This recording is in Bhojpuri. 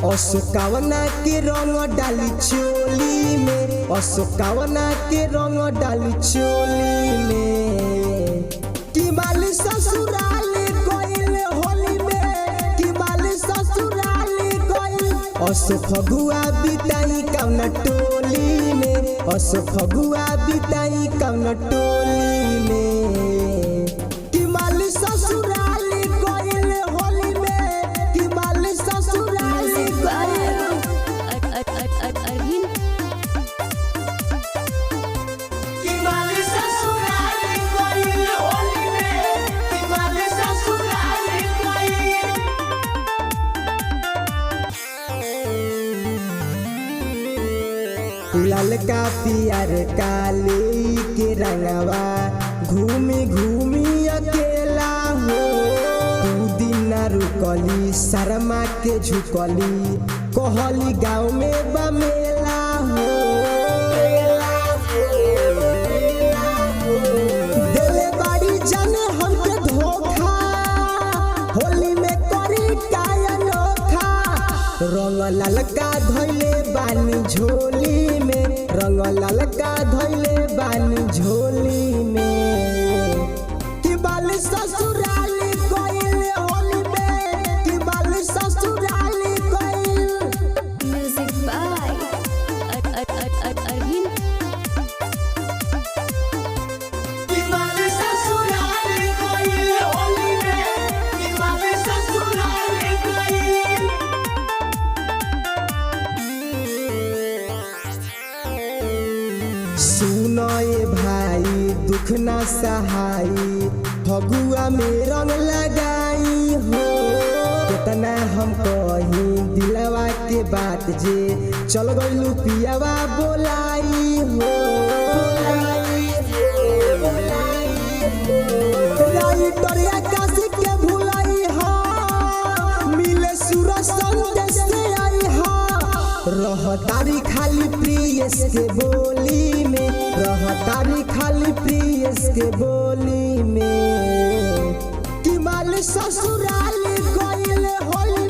अशोकावना के रंग डाली चोली में, अशोकावना के रंग डाली चोली में। कि माली ससुराल गइल होली में, कि माली ससुराल गइल। असो फगुआ बिताई कौन टोली में, असो फगुआ बिताई कौन टोली में। कि माली ससुराल गइल होली में, कि माली ससुराल लाल का पियर काली के रंगवा घूमी घूमी अकेला हो। तू दिन रुकली शर्मा के झुकली कहली गाँव में बमेला हो। दिले बाड़ी जाने हमके धोखा, होली में करी काय अनोखा। रंग ललका धइले बानी झोली में, रंग ललका धइले बानी झोली में। कि बाली ससुराल गइल होली में, कि बाली ससुराल गइल। Music by Arvind. कि बाली ससुराल गइल होली में, कि बाली ससुराल गइल। सुनो ये भाई दुख ना सहाई, फगुआ में रंग लगाई हो। कितना हम कही दिलवा के बात जे चल गइलू पियावा बोलाई हो। राइटरिया काशी के भुलाई हो, मिले सूरज संदेश से आई हो। रहतारी खाली प्रियस के बोली में, रहतारी खाली प्रियस के बोली में। कि माली ससुराल गइल होली